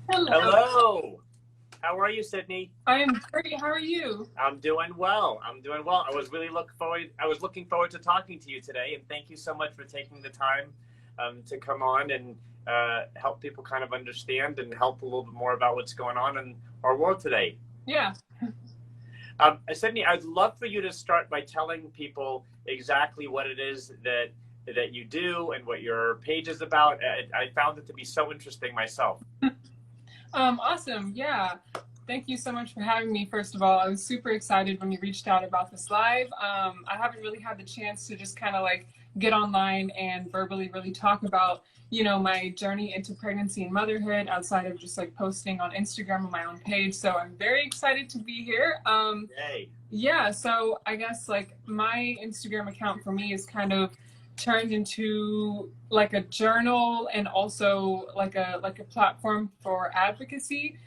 Hello. Hello. How are you, Sydney? I am great. How are you? I'm doing well. I'm doing well. I was looking forward to talking to you today, and thank you so much for taking the time to come on and help people kind of understand and help a little bit more about what's going on in our world today. Yeah. Sydney, I'd love for you to start by telling people exactly what it is that you do and what your page is about. I found it to be so interesting myself. Awesome. Yeah. Thank you so much for having me. First of all, I was super excited when you reached out about this live. I haven't really had the chance to just kind of like get online and verbally really talk about, my journey into pregnancy and motherhood outside of just like posting on Instagram on my own page. So I'm very excited to be here. Yay. Yeah. So I guess like my Instagram account for me is kind of turned into like a journal and also like a platform for advocacy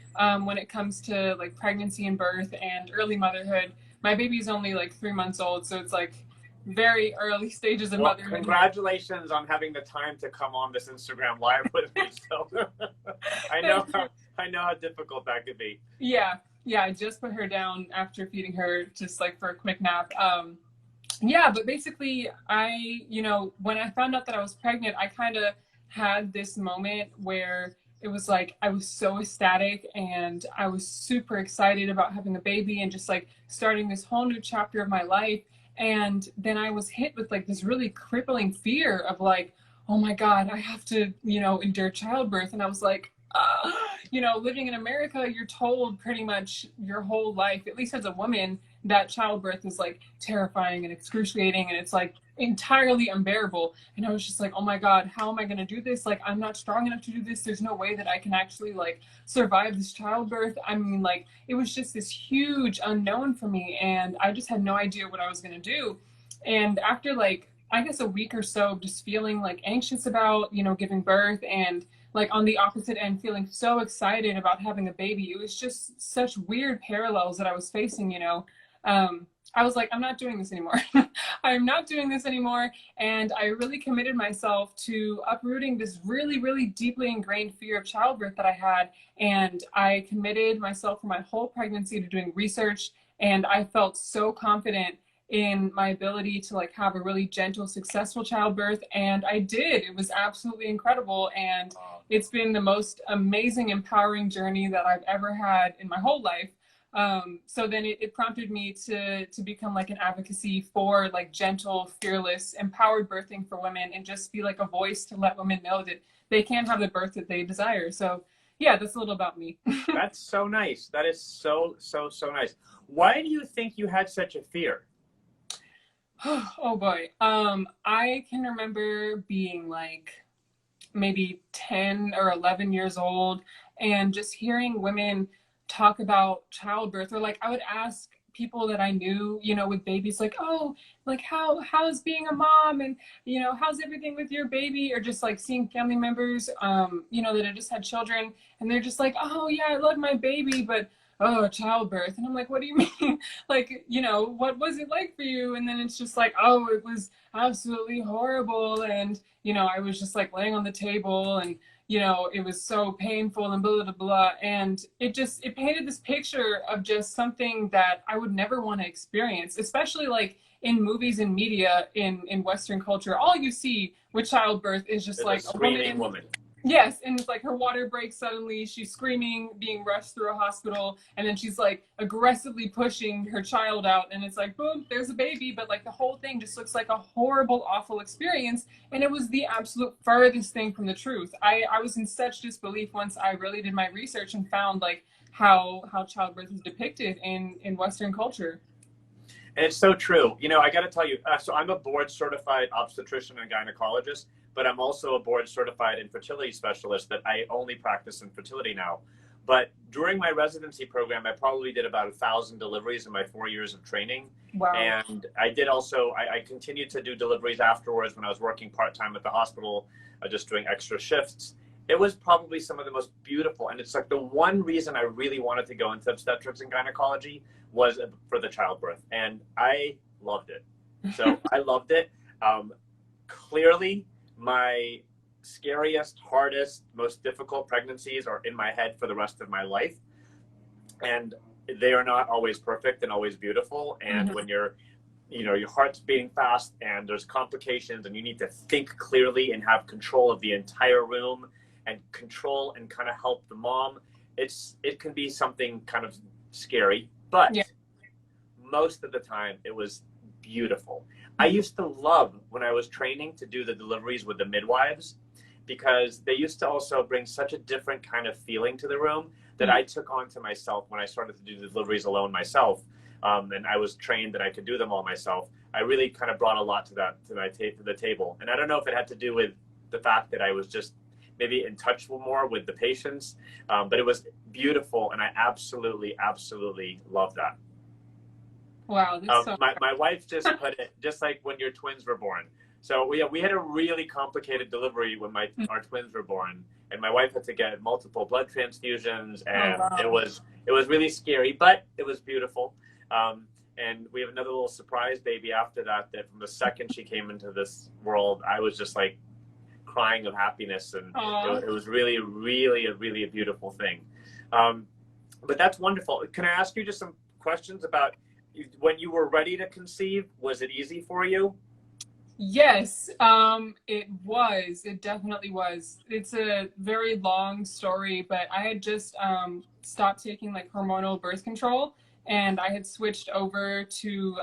when it comes to like pregnancy and birth and early motherhood. My baby's only like 3 months old, so it's like very early stages of motherhood. Congratulations on having the time to come on this Instagram live with me. So I know how difficult that could be. Yeah, I just put her down after feeding her just like for a quick nap. Yeah, but basically when I found out that I was pregnant, I kind of had this moment where it was like I was so ecstatic and I was super excited about having a baby and just like starting this whole new chapter of my life. And then I was hit with like this really crippling fear of like, oh my God, I have to, endure childbirth. And I was like, living in America, you're told pretty much your whole life, at least as a woman, that childbirth is like terrifying and excruciating and it's like entirely unbearable. And I was just like, oh my God, how am I going to do this? Like, I'm not strong enough to do this. There's no way that I can actually like survive this childbirth. I mean, like, it was just this huge unknown for me. And I just had no idea what I was going to do. And after like, I guess a week or so of just feeling like anxious about, giving birth and like on the opposite end, feeling so excited about having a baby. It was just such weird parallels that I was facing, I was like, I'm not doing this anymore. I'm not doing this anymore. And I really committed myself to uprooting this really, really deeply ingrained fear of childbirth that I had. And I committed myself for my whole pregnancy to doing research. And I felt so confident in my ability to like have a really gentle, successful childbirth. And I did. It was absolutely incredible. And it's been the most amazing, empowering journey that I've ever had in my whole life. So then it prompted me to become like an advocacy for like gentle, fearless, empowered birthing for women and just be like a voice to let women know that they can have the birth that they desire. So yeah, that's a little about me. That's so nice. That is so nice. Why do you think you had such a fear? Oh boy. I can remember being like maybe 10 or 11 years old and just hearing women talk about childbirth, or like I would ask people that I knew, with babies, like, oh, like how's being a mom, and how's everything with your baby, or just like seeing family members that had just had children and they're just like, oh yeah, I love my baby, but oh, childbirth. And I'm like, what do you mean? Like, what was it like for you? And then it's just like, oh, it was absolutely horrible. And, I was just like laying on the table and, it was so painful and blah, blah, blah. And it painted this picture of just something that I would never want to experience, especially like in movies and media in Western culture. All you see with childbirth is just like a screaming woman. Yes, and it's like her water breaks suddenly, she's screaming, being rushed through a hospital, and then she's like aggressively pushing her child out, and it's like, boom, there's a baby, but like the whole thing just looks like a horrible, awful experience, and it was the absolute furthest thing from the truth. I was in such disbelief once I really did my research and found like how childbirth is depicted in Western culture. And it's so true. I got to tell you, so I'm a board certified obstetrician and gynecologist, but I'm also a board certified infertility specialist that I only practice infertility now. But during my residency program, I probably did about 1,000 deliveries in my 4 years of training. Wow. And I did also, I continued to do deliveries afterwards when I was working part-time at the hospital, just doing extra shifts. It was probably some of the most beautiful. And it's like the one reason I really wanted to go into obstetrics and gynecology was for the childbirth. And I loved it. So I loved it. Clearly, my scariest, hardest, most difficult pregnancies are in my head for the rest of my life. And they are not always perfect and always beautiful. And when you're, your heart's beating fast and there's complications and you need to think clearly and have control of the entire room and control and kind of help the mom, it can be something kind of scary, but most of the time it was beautiful. I used to love when I was training to do the deliveries with the midwives, because they used to also bring such a different kind of feeling to the room that I took on to myself when I started to do the deliveries alone myself. And I was trained that I could do them all myself. I really kind of brought a lot to the table. And I don't know if it had to do with the fact that I was just maybe in touch more with the patients, but it was beautiful. And I absolutely, absolutely love that. Wow. My wife just put it, just like when your twins were born. So we had a really complicated delivery when our twins were born, and my wife had to get multiple blood transfusions, and it was really scary, but it was beautiful. And we have another little surprise baby after that from the second she came into this world, I was just like crying of happiness, and it was really, really, really a beautiful thing. But that's wonderful. Can I ask you just some questions about when you were ready to conceive? Was it easy for you? Yes, it was. It definitely was. It's a very long story, but I had just stopped taking like hormonal birth control, and I had switched over to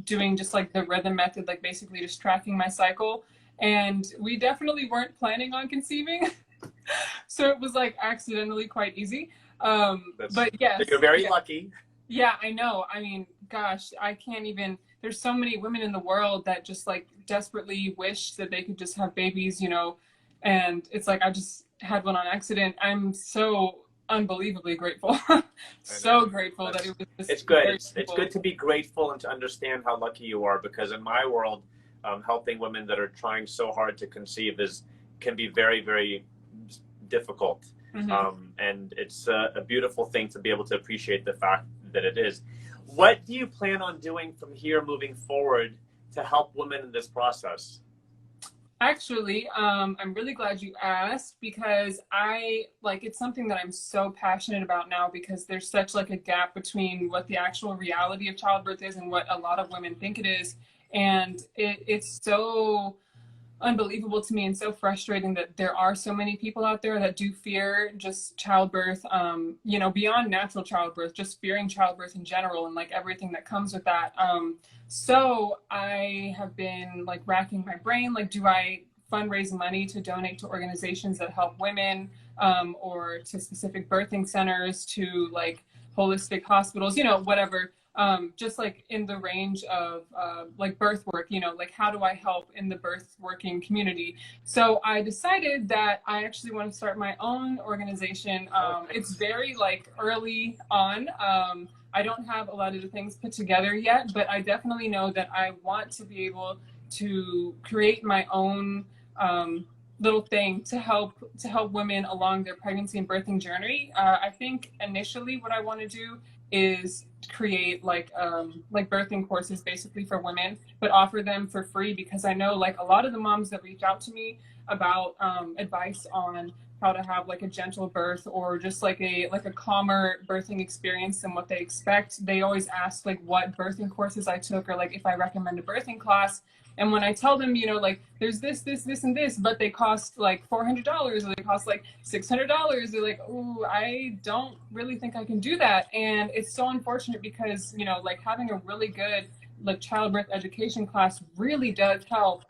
doing just like the rhythm method, like basically just tracking my cycle. And we definitely weren't planning on conceiving, so it was like accidentally quite easy. But yes, you're very lucky. Yeah, I know. I mean, gosh, I can't even, there's so many women in the world that just like desperately wish that they could just have babies, and it's like, I just had one on accident. I'm so unbelievably grateful. So grateful that it was just it's good. It's good to be grateful and to understand how lucky you are, because in my world, helping women that are trying so hard to conceive can be very, very difficult. And it's a beautiful thing to be able to appreciate the fact that it is. What do you plan on doing from here moving forward to help women in this process? Actually, I'm really glad you asked, because it's something that I'm so passionate about now, because there's such like a gap between what the actual reality of childbirth is and what a lot of women think it is. And it's so unbelievable to me and so frustrating that there are so many people out there that do fear just childbirth, beyond natural childbirth, just fearing childbirth in general and like everything that comes with that. So I have been like racking my brain, like, do I fundraise money to donate to organizations that help women, or to specific birthing centers, to like holistic hospitals, whatever. Just like in the range of like birth work, like how do I help in the birth working community? So I decided that I actually want to start my own organization. It's very like early on. I don't have a lot of the things put together yet, but I definitely know that I want to be able to create my own little thing to help women along their pregnancy and birthing journey. I think initially what I want to do is create like birthing courses basically for women, but offer them for free, because I know like a lot of the moms that reach out to me about advice on how to have like a gentle birth or just like a calmer birthing experience than what they expect, they always ask like what birthing courses I took, or like if I recommend a birthing class. And when I tell them, like there's this, and this, but they cost like $400 or they cost like $600, they're like, oh, I don't really think I can do that. And it's so unfortunate, because, like having a really good like childbirth education class really does help.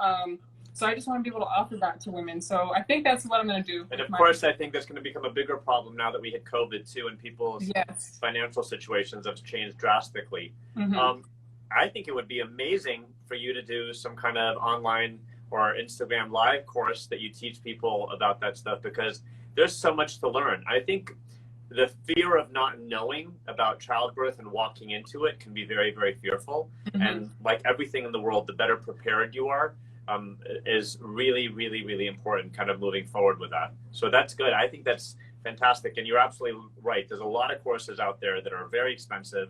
So I just want to be able to offer that to women. So I think that's what I'm going to do. And of course, I think that's going to become a bigger problem now that we hit COVID too, and people's financial situations have changed drastically. I think it would be amazing for you to do some kind of online or Instagram live course that you teach people about that stuff, because there's so much to learn. I think the fear of not knowing about childbirth and walking into it can be very, very fearful. And like everything in the world, the better prepared you are, is really, really, really important kind of moving forward with that. So that's good. I think that's fantastic. And you're absolutely right. There's a lot of courses out there that are very expensive.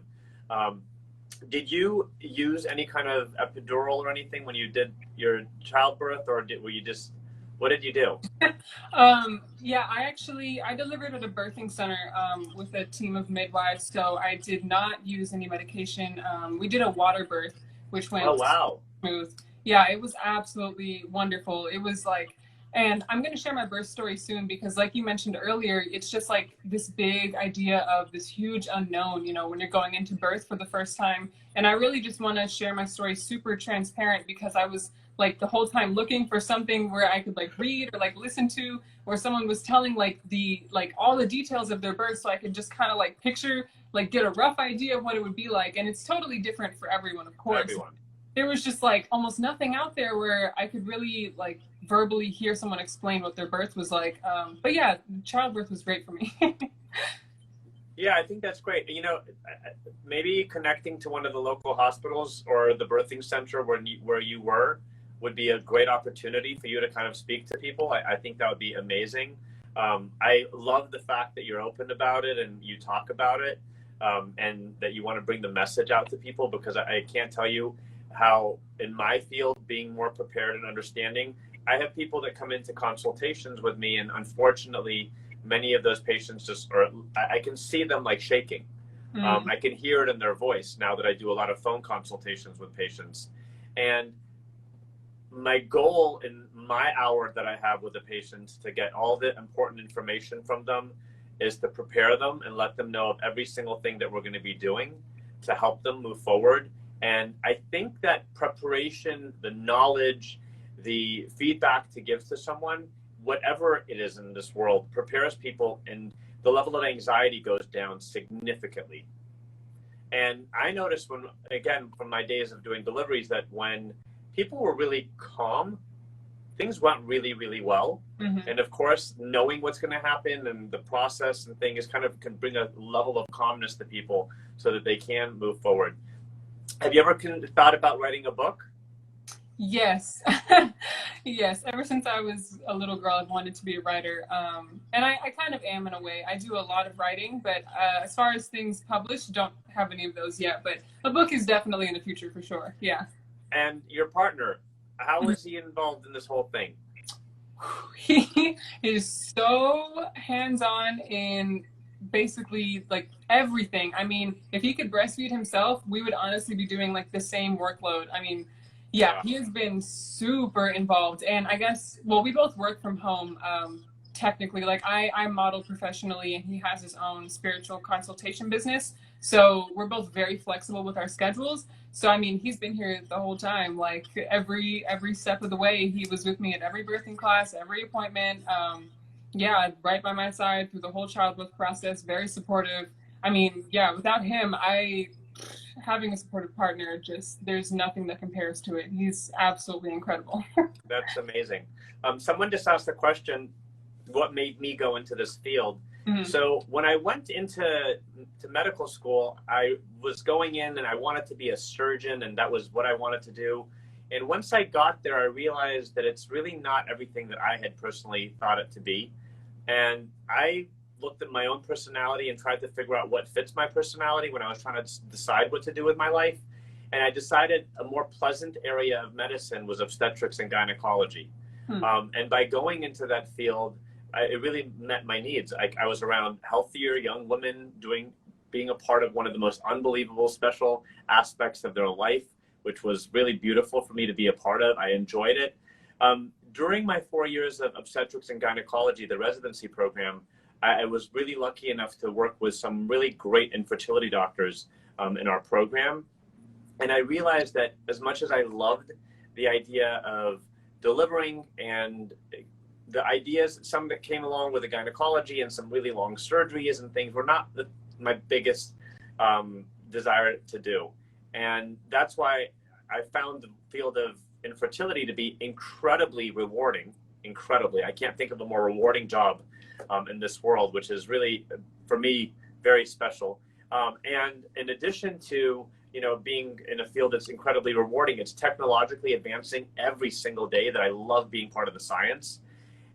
Did you use any kind of epidural or anything when you did your childbirth, or What did you do? Yeah, I delivered at a birthing center with a team of midwives, so I did not use any medication. We did a water birth, which Oh, went wow. smooth. Yeah, it was absolutely wonderful. It was like, and I'm going to share my birth story soon because, like you mentioned earlier, it's just like this big idea of this huge unknown, you know, when you're going into birth for the first time. And I really just want to share my story super transparent because I was like the whole time looking for something where I could like read or like listen to, where someone was telling like all the details of their birth so I could just kind of like picture, like get a rough idea of what it would be like. And it's totally different for everyone, of course. Everyone. There was just like almost nothing out there where I could really like verbally hear someone explain what their birth was like. But yeah, childbirth was great for me. Yeah, I think that's great. You know, maybe connecting to one of the local hospitals or the birthing center where you were would be a great opportunity for you to kind of speak to people. I think that would be amazing. I love the fact that you're open about it and you talk about it, and that you want to bring the message out to people, because I can't tell you how in my field, being more prepared and understanding, I have people that come into consultations with me, and unfortunately many of those patients I can see them like shaking. I can hear it in their voice now that I do a lot of phone consultations with patients. And my goal in my hour that I have with the patients to get all the important information from them is to prepare them and let them know of every single thing that we're going to be doing to help them move forward. And I think that preparation, the knowledge, the feedback to give to someone, whatever it is in this world, prepares people, and the level of anxiety goes down significantly. And I noticed when, again, from my days of doing deliveries, that when people were really calm, things went really, really well. And of course, knowing what's going to happen and the process and things kind of can bring a level of calmness to people so that they can move forward. Have you ever thought about writing a book? Yes. Yes. Ever since I was a little girl, I've wanted to be a writer. And I kind of am in a way. I do a lot of writing, but as far as things published, don't have any of those yet. But a book is definitely in the future for sure. Yeah. And your partner, how is he involved in this whole thing? He is so hands-on in basically like everything. I mean, if he could breastfeed himself, we would honestly be doing like the same workload. I mean, yeah, he has been super involved. And I guess, well, we both work from home, technically. Like I model professionally and he has his own spiritual consultation business. So we're both very flexible with our schedules. So I mean, he's been here the whole time. Like every step of the way, he was with me at every birthing class, every appointment. Yeah, right by my side through the whole childbirth process. Very supportive. I mean, yeah, without him, having a supportive partner, just there's nothing that compares to it. He's absolutely incredible. That's amazing. Someone just asked the question, what made me go into this field? So when I went into medical school, I was going in and I wanted to be a surgeon, and that was what I wanted to do. And once I got there, I realized that it's really not everything that I had personally thought it to be. And I looked at my own personality and tried to figure out what fits my personality when I was trying to decide what to do with my life. And I decided a more pleasant area of medicine was obstetrics and gynecology. And by going into that field, it really met my needs. I was around healthier young women being a part of one of the most unbelievable special aspects of their life, which was really beautiful for me to be a part of. I enjoyed it. During my 4 years of obstetrics and gynecology, the residency program, I was really lucky enough to work with some really great infertility doctors in our program. And I realized that as much as I loved the idea of delivering and the ideas, some that came along with the gynecology and some really long surgeries and things, were not my biggest desire to do. And that's why I found the field of infertility to be incredibly rewarding. Incredibly. I can't think of a more rewarding job in this world, which is really, for me, very special. And in addition to, being in a field that's incredibly rewarding, it's technologically advancing every single day, that I love being part of the science.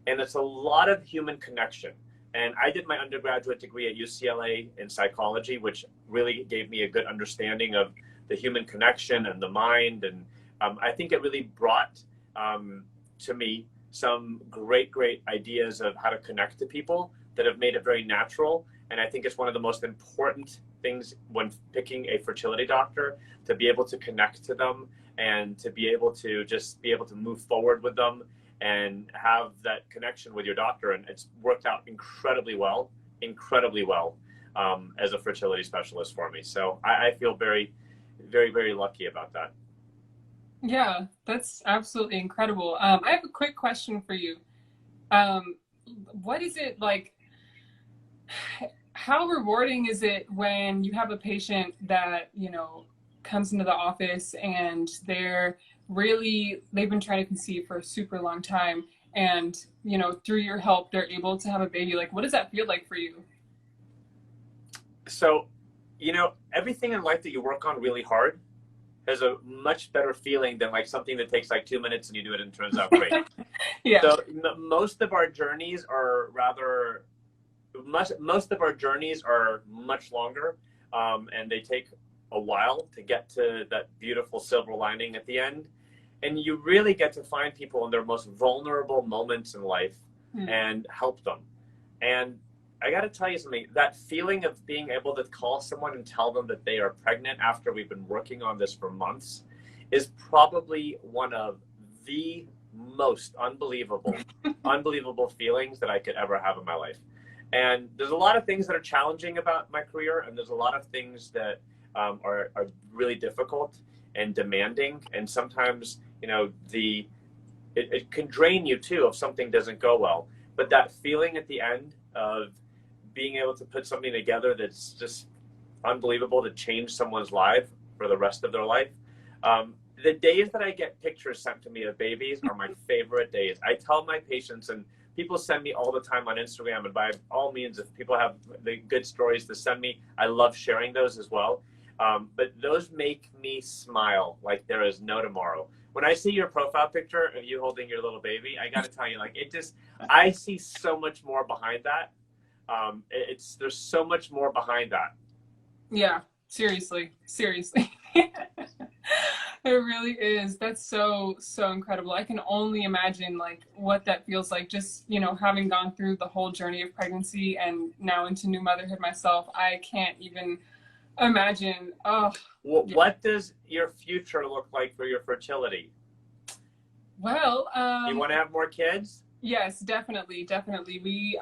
And it's a lot of human connection. And I did my undergraduate degree at UCLA in psychology, which really gave me a good understanding of the human connection and the mind. And I think it really brought to me some great ideas of how to connect to people that have made it very natural. And I think it's one of the most important things when picking a fertility doctor, to be able to connect to them and to be able to just be able to move forward with them and have that connection with your doctor. And it's worked out incredibly well as a fertility specialist for me. So I feel very, very lucky about that. Yeah, that's absolutely incredible. I have a quick question for you. What is it like? How rewarding is it when you have a patient that, you know, comes into the office and they've been trying to conceive for a super long time, and, you know, through your help, they're able to have a baby? Like, what does that feel like for you? So, you know, everything in life that you work on really hard has a much better feeling than like something that takes like 2 minutes and you do it and it turns out great. Yeah. So most of our journeys are much longer, and they take a while to get to that beautiful silver lining at the end. And you really get to find people in their most vulnerable moments in life and help them. And I got to tell you something, that feeling of being able to call someone and tell them that they are pregnant after we've been working on this for months is probably one of the most unbelievable feelings that I could ever have in my life. And there's a lot of things that are challenging about my career, and there's a lot of things that are really difficult and demanding. And sometimes, you know, it can drain you too if something doesn't go well. But that feeling at the end of being able to put something together that's just unbelievable, to change someone's life for the rest of their life. The days that I get pictures sent to me of babies are my favorite days. I tell my patients, and people send me all the time on Instagram, and by all means, if people have the good stories to send me, I love sharing those as well. But those make me smile like there is no tomorrow. When I see your profile picture of you holding your little baby, I got to tell you, like, I see so much more behind that. There's so much more behind that. Yeah, seriously. It really is. That's so incredible. I can only imagine like what that feels like, just, you know, having gone through the whole journey of pregnancy and now into new motherhood myself. I can't even imagine. Oh, what does your future look like for your fertility? Well, you want to have more kids? Yes, definitely. We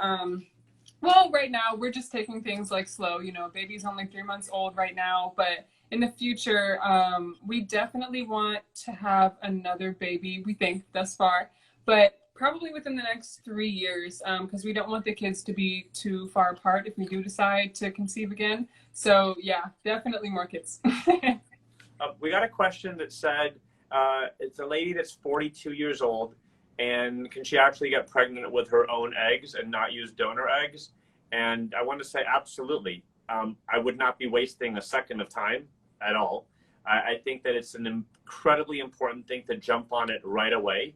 well, right now we're just taking things like slow. You know, baby's only 3 months old right now, but in the future, we definitely want to have another baby, we think, thus far, but probably within the next 3 years, because we don't want the kids to be too far apart if we do decide to conceive again. So yeah, definitely more kids. We got a question that said, it's a lady that's 42 years old, and can she actually get pregnant with her own eggs and not use donor eggs? And I want to say absolutely. I would not be wasting a second of time at all. I think that it's an incredibly important thing to jump on it right away.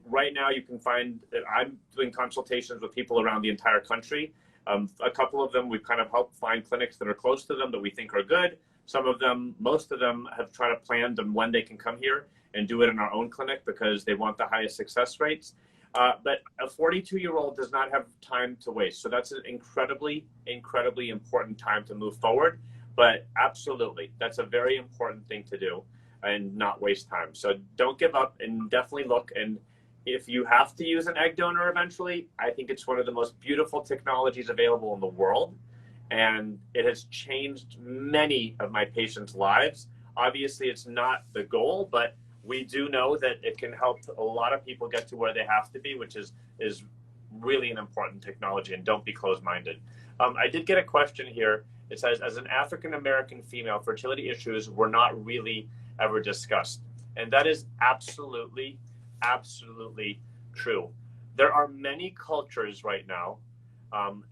Right now you can find that I'm doing consultations with people around the entire country. A couple of them, we've kind of helped find clinics that are close to them that we think are good. Some of them, most of them have tried to plan them when they can come here and do it in our own clinic because they want the highest success rates. But a 42-year-old does not have time to waste. So that's an incredibly important time to move forward. But absolutely, that's a very important thing to do and not waste time. So don't give up, and definitely look. And if you have to use an egg donor eventually, I think it's one of the most beautiful technologies available in the world. And it has changed many of my patients' lives. Obviously, it's not the goal, but we do know that it can help a lot of people get to where they have to be, which is really an important technology. And don't be closed-minded. I did get a question here. It says, as an African-American female, fertility issues were not really ever discussed. And that is absolutely true. There are many cultures right now,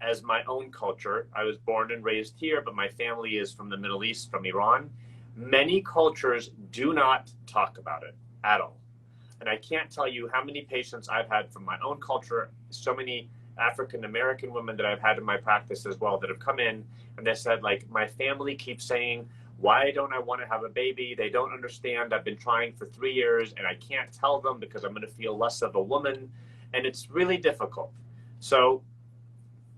as my own culture. I was born and raised here, but my family is from the Middle East, from Iran. Many cultures do not talk about it at all. And I can't tell you how many patients I've had from my own culture, so many African-American women that I've had in my practice as well that have come in and they said, like, my family keeps saying, why don't I want to have a baby? They don't understand. I've been trying for 3 years and I can't tell them because I'm going to feel less of a woman. And it's really difficult. So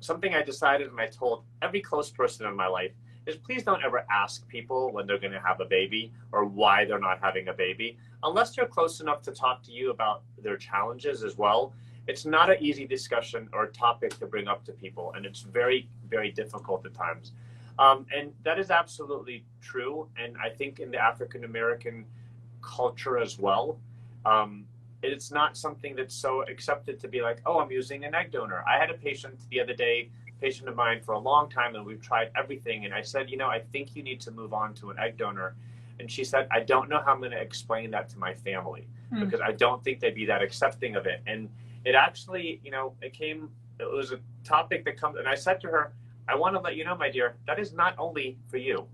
something I decided, and I told every close person in my life, is please don't ever ask people when they're going to have a baby or why they're not having a baby, unless they're close enough to talk to you about their challenges as well. It's not an easy discussion or topic to bring up to people, and it's very, very difficult at times. And that is absolutely true. And I think in the African American culture as well, it's not something that's so accepted to be like, oh, I'm using an egg donor. I had a patient the other day, patient of mine for a long time, and we've tried everything. And I said, you know, I think you need to move on to an egg donor. And she said, I don't know how I'm going to explain that to my family because I don't think they'd be that accepting of it. And it actually, you know, it was a topic that comes, and I said to her, I want to let you know, my dear, that is not only for you.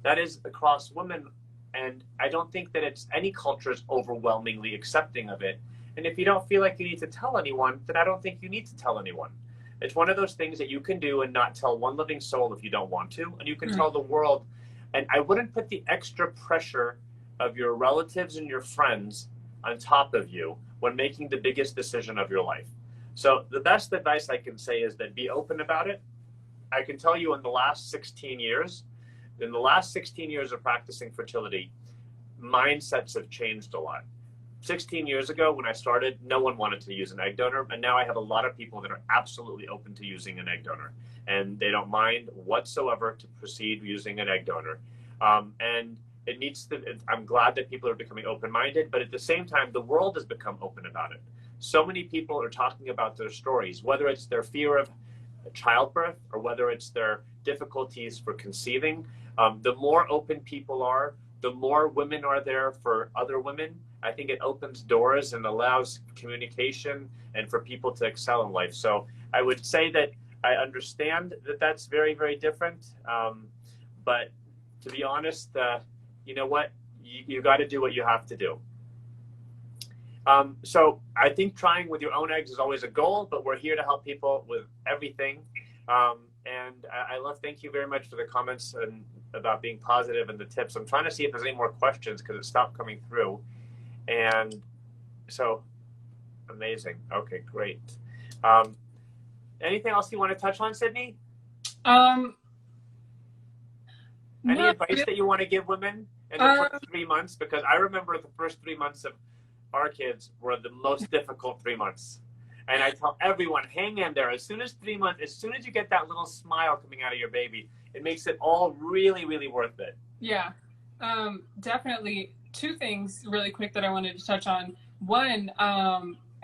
That is across women. And I don't think that it's any culture is overwhelmingly accepting of it. And if you don't feel like you need to tell anyone, then I don't think you need to tell anyone. It's one of those things that you can do and not tell one living soul if you don't want to. And you can tell the world. And I wouldn't put the extra pressure of your relatives and your friends on top of you when making the biggest decision of your life. So the best advice I can say is that be open about it. I can tell you in the last 16 years of practicing fertility, mindsets have changed a lot. 16 years ago when I started, no one wanted to use an egg donor. And now I have a lot of people that are absolutely open to using an egg donor. And they don't mind whatsoever to proceed using an egg donor. And it needs to, I'm glad that people are becoming open-minded, but at the same time, the world has become open about it. So many people are talking about their stories, whether it's their fear of childbirth or whether it's their difficulties for conceiving. The more open people are, the more women are there for other women. I think it opens doors and allows communication and for people to excel in life. So I would say that I understand that that's very, very different. But to be honest, you know what? You got to do what you have to do. So I think trying with your own eggs is always a goal, but we're here to help people with everything. And thank you very much for the comments and about being positive and the tips. I'm trying to see if there's any more questions because it stopped coming through. And so amazing. Okay, great. Anything else you want to touch on, Sydney? Any advice that you want to give women in the first 3 months? Because I remember the first 3 months of our kids were the most difficult 3 months. And I tell everyone, hang in there. As soon as you get that little smile coming out of your baby, it makes it all really, really worth it. Yeah, definitely. Two things really quick that I wanted to touch on. One,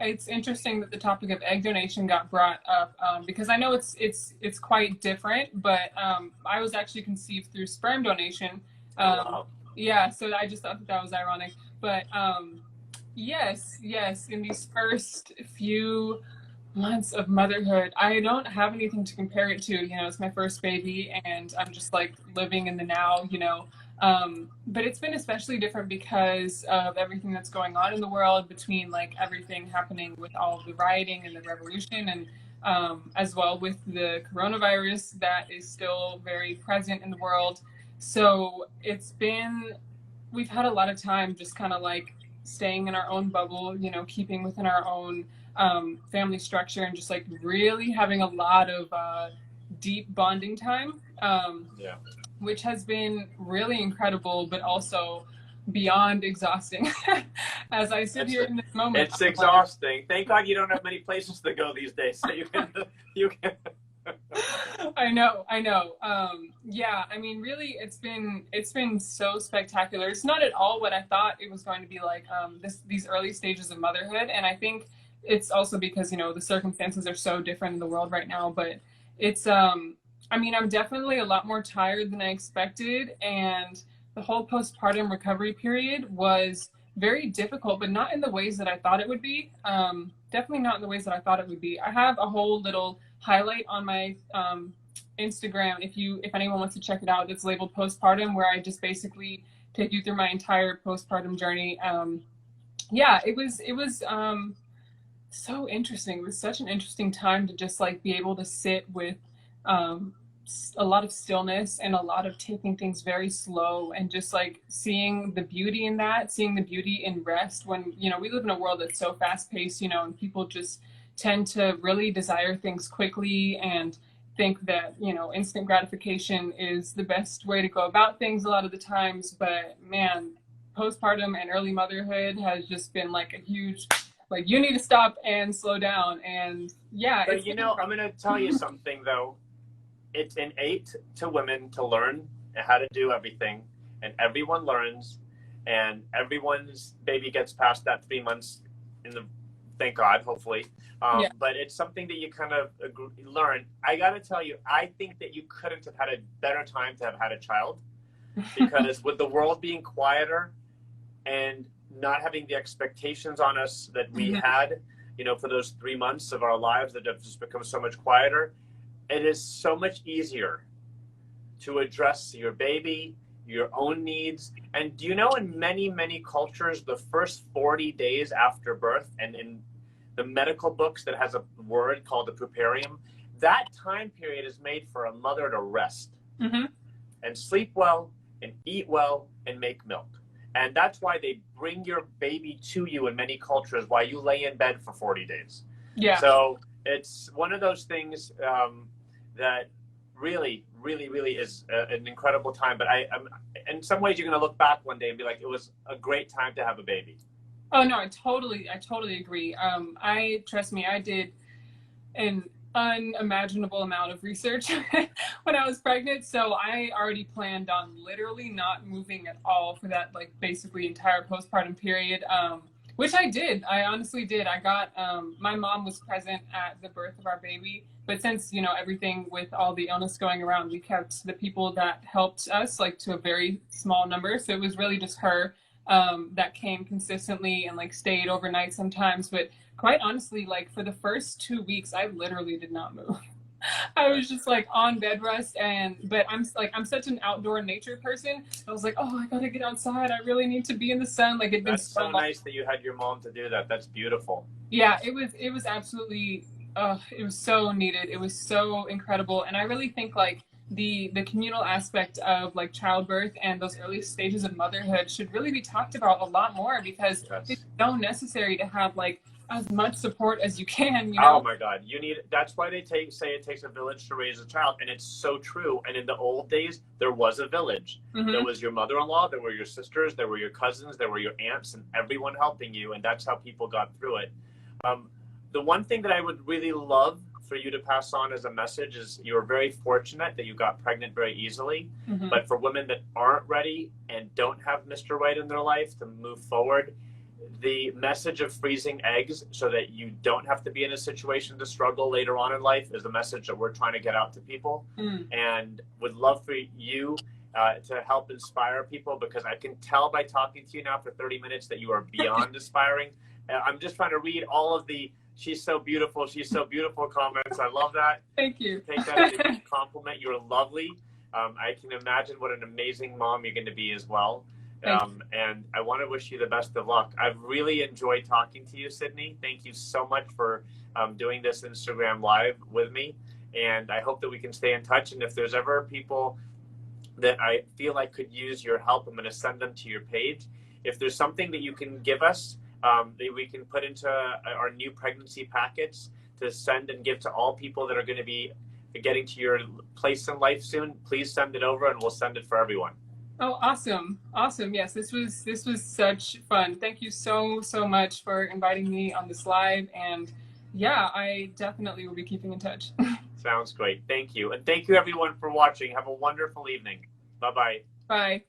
it's interesting that the topic of egg donation got brought up because I know it's quite different, but I was actually conceived through sperm donation. Wow. Yeah, so I just thought that was ironic. But yes, in these first few months of motherhood, I don't have anything to compare it to. You know, it's my first baby and I'm just like living in the now, you know. But it's been especially different because of everything that's going on in the world, between like everything happening with all of the rioting and the revolution, and as well with the coronavirus that is still very present in the world. So we've had a lot of time just kind of like staying in our own bubble, you know, keeping within our own family structure and just like really having a lot of deep bonding time. Which has been really incredible, but also beyond exhausting. As I sit here in this moment, it's exhausting. Thank God you don't have many places to go these days, so you can. I know. Yeah, I mean, really, it's been so spectacular. It's not at all what I thought it was going to be like. These early stages of motherhood, and I think it's also because, you know, the circumstances are so different in the world right now. But it's I mean, I'm definitely a lot more tired than I expected, and the whole postpartum recovery period was very difficult, but not in the ways that I thought it would be. Definitely not in the ways that I thought it would be. I have a whole little highlight on my Instagram, if anyone wants to check it out, that's labeled postpartum, where I just basically take you through my entire postpartum journey. Yeah, it was so interesting. It was such an interesting time to just like be able to sit with a lot of stillness and a lot of taking things very slow and just like seeing the beauty in that, seeing the beauty in rest when, you know, we live in a world that's so fast paced, you know, and people just tend to really desire things quickly and think that, you know, instant gratification is the best way to go about things a lot of the times. But man, postpartum and early motherhood has just been like a huge, like, you need to stop and slow down. And yeah, but you know, I'm going to tell you something though. It's innate to women to learn how to do everything, and everyone learns, and everyone's baby gets past that 3 months thank God, hopefully. Yeah. But it's something that you kind of learn. I got to tell you, I think that you couldn't have had a better time to have had a child, because with the world being quieter and not having the expectations on us that we had, you know, for those 3 months of our lives that have just become so much quieter, it is so much easier to address your baby, your own needs. And do you know, in many, many cultures, the first 40 days after birth, and in the medical books that has a word called the puparium, that time period is made for a mother to rest and sleep well and eat well and make milk. And that's why they bring your baby to you in many cultures while you lay in bed for 40 days. Yeah. So it's one of those things that really, really, really is an incredible time. But I'm in some ways, you're going to look back one day and be like, it was a great time to have a baby. Oh no, I totally agree. Trust me, I did an unimaginable amount of research when I was pregnant. So I already planned on literally not moving at all for that, like, basically entire postpartum period, which I did. I honestly did. I got, my mom was present at the birth of our baby, but since, you know, everything with all the illness going around, we kept the people that helped us, like, to a very small number. So it was really just her that came consistently and, like, stayed overnight sometimes. But quite honestly, like, for the first 2 weeks, I literally did not move. I was just like on bed rest, but I'm such an outdoor nature person. I was like, oh, I gotta get outside. I really need to be in the sun. Like, it'd been so nice that you had your mom to do that. That's beautiful. Yeah, it was absolutely, it was so needed. It was so incredible. And I really think, like, the communal aspect of, like, childbirth and those early stages of motherhood should really be talked about a lot more, because it's so necessary to have, like, as much support as you can, you know? Oh my God, that's why they say it takes a village to raise a child, and it's so true. And in the old days, there was a village. There was your mother-in-law, there were your sisters, there were your cousins, there were your aunts, and everyone helping you, and that's how people got through it. The one thing that I would really love for you to pass on as a message is, you're very fortunate that you got pregnant very easily, but for women that aren't ready and don't have Mr. Right in their life to move forward, the message of freezing eggs so that you don't have to be in a situation to struggle later on in life is the message that we're trying to get out to people. And would love for you to help inspire people, because I can tell by talking to you now for 30 minutes that you are beyond inspiring. I'm just trying to read all of the she's so beautiful comments. I love that. Thank you. Take that as a compliment. You're lovely. I can imagine what an amazing mom you're going to be as well. And I want to wish you the best of luck. I've really enjoyed talking to you, Sydney. Thank you so much for doing this Instagram Live with me. And I hope that we can stay in touch. And if there's ever people that I feel like could use your help, I'm going to send them to your page. If there's something that you can give us that we can put into our new pregnancy packets to send and give to all people that are going to be getting to your place in life soon, please send it over, and we'll send it for everyone. Oh, awesome. Awesome. Yes, this was such fun. Thank you so much for inviting me on this live. And yeah, I definitely will be keeping in touch. Sounds great. Thank you. And thank you everyone for watching. Have a wonderful evening. Bye-bye. Bye.